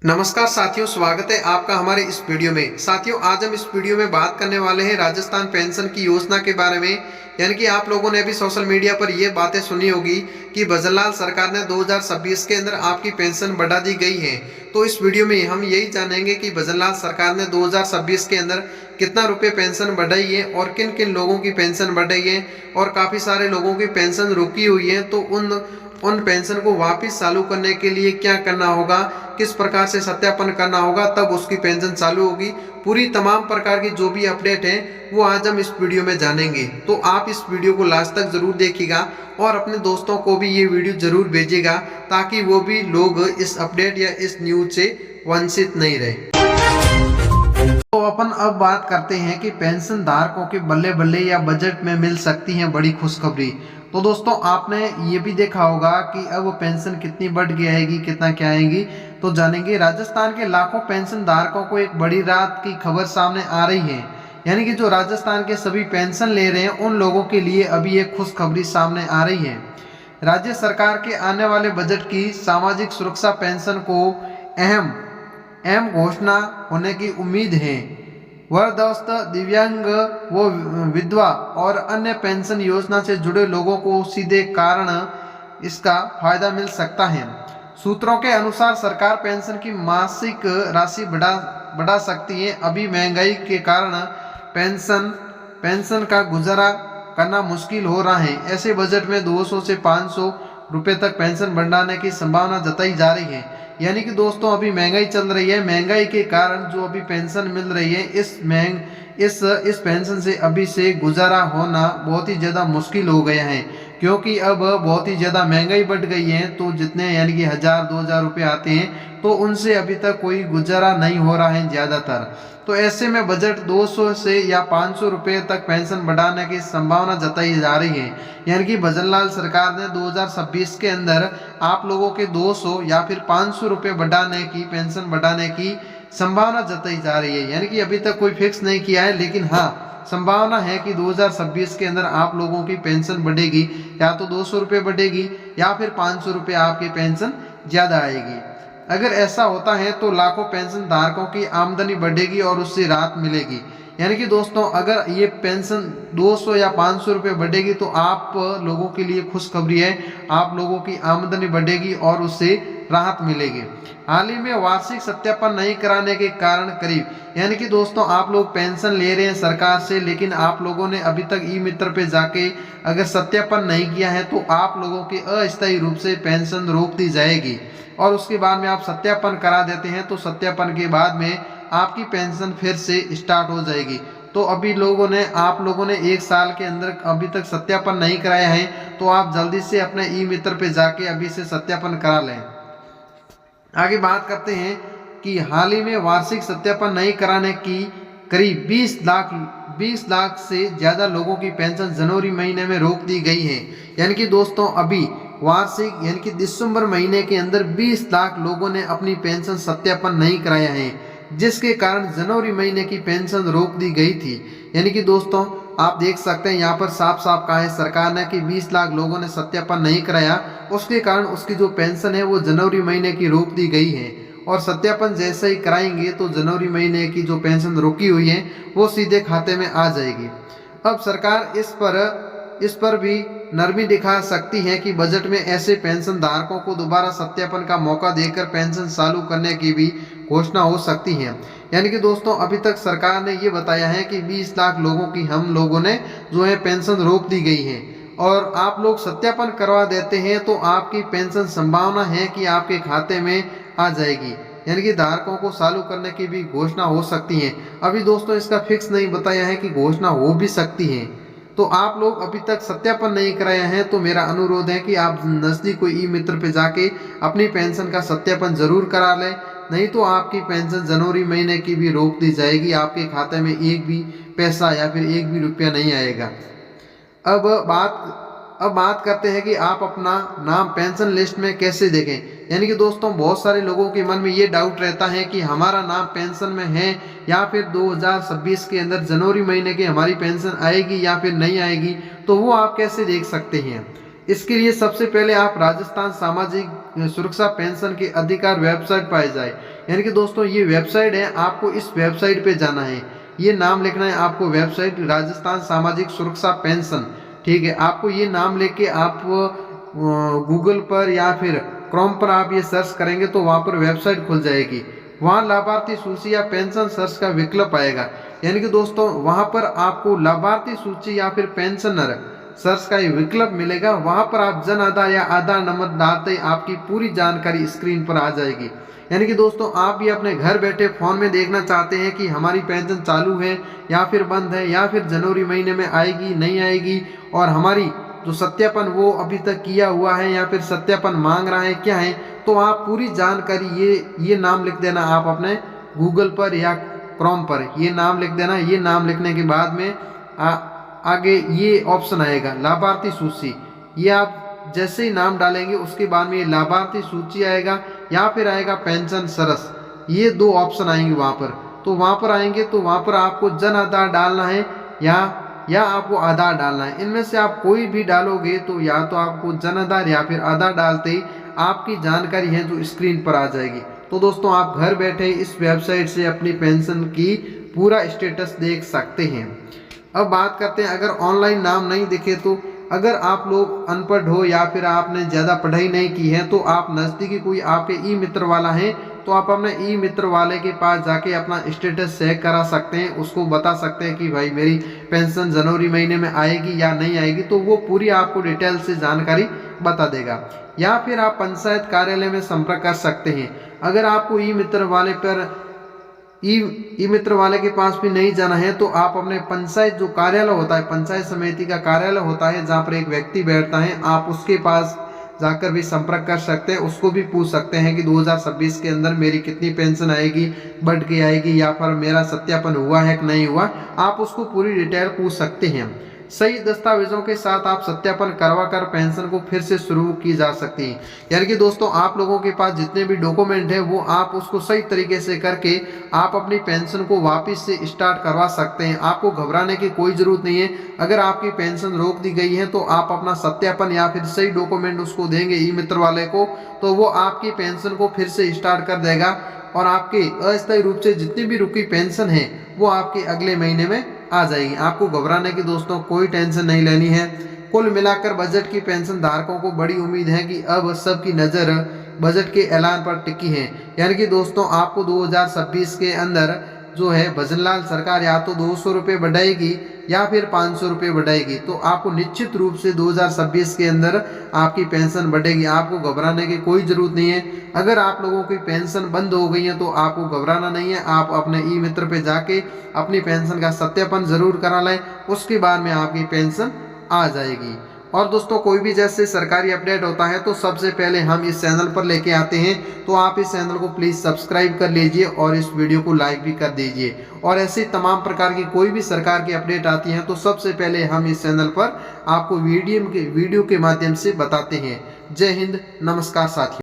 नमस्कार साथियों, स्वागत है आपका हमारे इस वीडियो में। साथियों, आज हम इस वीडियो में बात करने वाले हैं राजस्थान पेंशन की योजना के बारे में। यानी कि आप लोगों ने भी सोशल मीडिया पर ये बातें सुनी होगी कि भजनलाल सरकार ने 2026 के अंदर आपकी पेंशन बढ़ा दी गई है। तो इस वीडियो में हम यही जानेंगे कि भजनलाल सरकार ने 2026 के अंदर कितना रुपये पेंशन बढ़ाई है और किन किन लोगों की पेंशन बढ़ाई है, और काफ़ी सारे लोगों की पेंशन रुकी हुई है। तो उन पेंशन को वापस चालू करने के लिए क्या करना होगा, किस प्रकार से सत्यापन करना होगा, तब उसकी पेंशन चालू होगी। पूरी तमाम प्रकार की जो भी अपडेट है वो आज हम इस वीडियो में जानेंगे। तो आप इस वीडियो को लास्ट तक जरूर देखिएगा और अपने दोस्तों को भी ये वीडियो जरूर भेजिएगा, ताकि वो भी लोग इस अपडेट या इस न्यूज से वंचित नहीं रहे। तो अपन अब बात करते हैं कि पेंशन धारकों के बल्ले बल्ले या बजट में मिल सकती है बड़ी खुशखबरी। तो दोस्तों, आपने ये भी देखा होगा कि अब पेंशन कितनी बढ़ के आएगी, कितना क्या आएगी, तो जानेंगे। राजस्थान के लाखों पेंशन धारकों को एक बड़ी रात की खबर सामने आ रही है। यानी कि जो राजस्थान के सभी पेंशन ले रहे हैं उन लोगों के लिए अभी एक खुशखबरी सामने आ रही है। राज्य सरकार के आने वाले बजट की सामाजिक सुरक्षा पेंशन को अहम घोषणा होने की उम्मीद है। वृद्धावस्थ, दिव्यांग व विधवा और अन्य पेंशन योजना से जुड़े लोगों को सीधे कारण इसका फायदा मिल सकता है। सूत्रों के अनुसार सरकार पेंशन की मासिक राशि बढ़ा सकती है। अभी महंगाई के कारण पेंशन का गुजारा करना मुश्किल हो रहा है। ऐसे बजट में 200 से 500 रुपए तक पेंशन बढ़ाने की संभावना जताई जा रही है। यानी कि दोस्तों, अभी महंगाई चल रही है, महंगाई के कारण जो अभी पेंशन मिल रही है इस पेंशन से अभी से गुजारा होना बहुत ही ज़्यादा मुश्किल हो गया है, क्योंकि अब बहुत ही ज़्यादा महंगाई बढ़ गई है। तो जितने यानी कि 1000-2000 रुपये आते हैं तो उनसे अभी तक कोई गुजारा नहीं हो रहा है ज़्यादातर। तो ऐसे में बजट 200 से या 500 रुपये तक पेंशन बढ़ाने की संभावना जताई जा रही है। यानी कि भजनलाल सरकार ने 2026 के अंदर आप लोगों के 200 या फिर 500 रुपये बढ़ाने की, पेंशन बढ़ाने की संभावना जताई जा रही है। यानी कि अभी तक कोई फिक्स नहीं किया है, लेकिन हाँ, संभावना है कि 2026 के अंदर आप लोगों की पेंशन बढ़ेगी। या तो 200 रुपये बढ़ेगी या फिर 500 रुपये आपकी पेंशन ज़्यादा आएगी। अगर ऐसा होता है तो लाखों पेंशन धारकों की आमदनी बढ़ेगी और उससे राहत मिलेगी। यानी कि दोस्तों, अगर ये पेंशन 200 या 500 रुपये बढ़ेगी तो आप लोगों के लिए खुशखबरी है, आप लोगों की आमदनी बढ़ेगी और उससे राहत मिलेगी। हाल ही में वार्षिक सत्यापन नहीं कराने के कारण करीब, यानी कि दोस्तों, आप लोग पेंशन ले रहे हैं सरकार से, लेकिन आप लोगों ने अभी तक ई मित्र पे जाके अगर सत्यापन नहीं किया है तो आप लोगों की अस्थायी रूप से पेंशन रोक दी जाएगी। और उसके बाद में आप सत्यापन करा देते हैं तो सत्यापन के बाद में आपकी पेंशन फिर से स्टार्ट हो जाएगी। तो अभी आप लोगों ने 1 साल के अंदर अभी तक सत्यापन नहीं कराया है, तो आप जल्दी से अपने ई मित्र पे जाके अभी से सत्यापन करा लें। आगे बात करते हैं कि हाल ही में वार्षिक सत्यापन नहीं कराने की करीब 20 लाख से ज़्यादा लोगों की पेंशन जनवरी महीने में रोक दी गई है। यानी कि दोस्तों, अभी वार्षिक यानी कि दिसंबर महीने के अंदर 20 लाख लोगों ने अपनी पेंशन सत्यापन नहीं कराया है, जिसके कारण जनवरी महीने की पेंशन रोक दी गई थी। यानी कि दोस्तों, आप देख सकते हैं यहाँ पर साफ साफ कहा है सरकार ने कि 20 लाख लोगों ने सत्यापन नहीं कराया, उसके कारण उसकी जो पेंशन है वो जनवरी महीने की रोक दी गई है। और सत्यापन जैसे ही कराएंगे तो जनवरी महीने की जो पेंशन रोकी हुई है वो सीधे खाते में आ जाएगी। अब सरकार इस पर भी नरमी दिखा सकती है कि बजट में ऐसे पेंशन धारकों को दोबारा सत्यापन का मौका देकर पेंशन चालू करने की भी घोषणा हो सकती है। यानी कि दोस्तों, अभी तक सरकार ने ये बताया है कि 20 लाख लोगों की हम लोगों ने जो है पेंशन रोक दी गई है, और आप लोग सत्यापन करवा देते हैं तो आपकी पेंशन संभावना है कि आपके खाते में आ जाएगी। यानी कि धारकों को चालू करने की भी घोषणा हो सकती है। अभी दोस्तों इसका फिक्स नहीं बताया है कि घोषणा हो भी सकती है। तो आप लोग अभी तक सत्यापन नहीं कराया है तो मेरा अनुरोध है कि आप नजदीक कोई ई मित्र पे जाके अपनी पेंशन का सत्यापन जरूर करा लें, नहीं तो आपकी पेंशन जनवरी महीने की भी रोक दी जाएगी, आपके खाते में एक भी पैसा या फिर एक भी रुपया नहीं आएगा। अब बात करते हैं कि आप अपना नाम पेंशन लिस्ट में कैसे देखें। यानी कि दोस्तों, बहुत सारे लोगों के मन में ये डाउट रहता है कि हमारा नाम पेंशन में है या फिर 2026 के अंदर जनवरी महीने की हमारी पेंशन आएगी या फिर नहीं आएगी, तो वो आप कैसे देख सकते हैं। इसके लिए सबसे पहले आप राजस्थान सामाजिक सुरक्षा पेंशन के अधिकार वेबसाइट पर जाए। यानी कि दोस्तों ये वेबसाइट है, आपको इस वेबसाइट पे जाना है, ये नाम लिखना है आपको, वेबसाइट राजस्थान सामाजिक सुरक्षा पेंशन। ठीक है, आपको ये नाम लेके आप गूगल पर या फिर क्रोम पर आप ये सर्च करेंगे तो वहाँ पर वेबसाइट खुल जाएगी। वहाँ लाभार्थी सूची या पेंशन सर्च का विकल्प आएगा। यानी कि दोस्तों वहाँ पर आपको लाभार्थी सूची या फिर पेंशनर सर्च का विकल्प मिलेगा। वहाँ पर आप जन आधार या आधार नंबर डालते ही आपकी पूरी जानकारी स्क्रीन पर आ जाएगी। यानी कि दोस्तों आप भी अपने घर बैठे फोन में देखना चाहते हैं कि हमारी पेंशन चालू है या फिर बंद है, या फिर जनवरी महीने में आएगी नहीं आएगी, और हमारी जो सत्यापन वो अभी तक किया हुआ है या फिर सत्यापन मांग रहा है क्या है, तो आप पूरी जानकारी ये नाम लिख देना आप अपने गूगल पर या क्रोम पर, ये नाम लिख देना। ये नाम लिखने के बाद में आगे ये ऑप्शन आएगा लाभार्थी सूची। ये आप जैसे ही नाम डालेंगे उसके बाद में ये लाभार्थी सूची आएगा या फिर आएगा पेंशन सरस, ये दो ऑप्शन आएंगे वहाँ पर। तो वहाँ पर आएंगे तो वहाँ पर आपको जन आधार डालना है या आपको आधार डालना है। इनमें से आप कोई भी डालोगे तो या तो आपको जन आधार या फिर आधार डालते ही आपकी जानकारी है जो स्क्रीन पर आ जाएगी। तो दोस्तों आप घर बैठे इस वेबसाइट से अपनी पेंशन की पूरा स्टेटस देख सकते हैं। अब बात करते हैं अगर ऑनलाइन नाम नहीं दिखे तो, अगर आप लोग अनपढ़ हो या फिर आपने ज़्यादा पढ़ाई नहीं की है तो आप नज़दीकी कोई आपके ई मित्र वाला है तो आप अपने ई मित्र वाले के पास जाके अपना स्टेटस चेक करा सकते हैं, उसको बता सकते हैं कि भाई मेरी पेंशन जनवरी महीने में आएगी या नहीं आएगी, तो वो पूरी आपको डिटेल से जानकारी बता देगा। या फिर आप पंचायत कार्यालय में संपर्क कर सकते हैं। अगर आपको ई मित्र वाले पर ई मित्र वाले के पास भी नहीं जाना है तो आप अपने पंचायत जो कार्यालय होता है, पंचायत समिति का कार्यालय होता है जहाँ पर एक व्यक्ति बैठता है, आप उसके पास जाकर भी संपर्क कर सकते हैं। उसको भी पूछ सकते हैं कि 2026 के अंदर मेरी कितनी पेंशन आएगी, बढ़ के आएगी या फिर मेरा सत्यापन हुआ है कि नहीं हुआ, आप उसको पूरी डिटेल पूछ सकते हैं। सही दस्तावेजों के साथ आप सत्यापन करवा कर पेंशन को फिर से शुरू की जा सकती है। यानी कि दोस्तों आप लोगों के पास जितने भी डॉक्यूमेंट है वो आप उसको सही तरीके से करके आप अपनी पेंशन को वापस से स्टार्ट करवा सकते हैं। आपको घबराने की कोई ज़रूरत नहीं है। अगर आपकी पेंशन रोक दी गई है तो आप अपना सत्यापन या फिर सही डॉक्यूमेंट उसको देंगे ई मित्र वाले को, तो वो आपकी पेंशन को फिर से स्टार्ट कर देगा और आपके अस्थायी रूप से जितनी भी रुकी पेंशन है वो आपके अगले महीने में आ जाएगी। आपको घबराने की दोस्तों कोई टेंशन नहीं लेनी है। कुल मिलाकर बजट की पेंशन धारकों को बड़ी उम्मीद है कि अब सबकी नज़र बजट के ऐलान पर टिकी है। यानी कि दोस्तों आपको 2026 के अंदर जो है भजनलाल सरकार या तो 200 रुपये बढ़ाएगी या फिर 500 रुपये बढ़ाएगी, तो आपको निश्चित रूप से 2026 के अंदर आपकी पेंशन बढ़ेगी। आपको घबराने की कोई ज़रूरत नहीं है। अगर आप लोगों की पेंशन बंद हो गई है तो आपको घबराना नहीं है। आप अपने ई मित्र पे जाके अपनी पेंशन का सत्यापन ज़रूर करा लें, उसके बाद में आपकी पेंशन आ जाएगी। और दोस्तों कोई भी जैसे सरकारी अपडेट होता है तो सबसे पहले हम इस चैनल पर लेके आते हैं, तो आप इस चैनल को प्लीज़ सब्सक्राइब कर लीजिए और इस वीडियो को लाइक भी कर दीजिए। और ऐसी तमाम प्रकार की कोई भी सरकार की अपडेट आती है तो सबसे पहले हम इस चैनल पर आपको वीडियो के माध्यम से बताते हैं। जय हिंद, नमस्कार साथियों।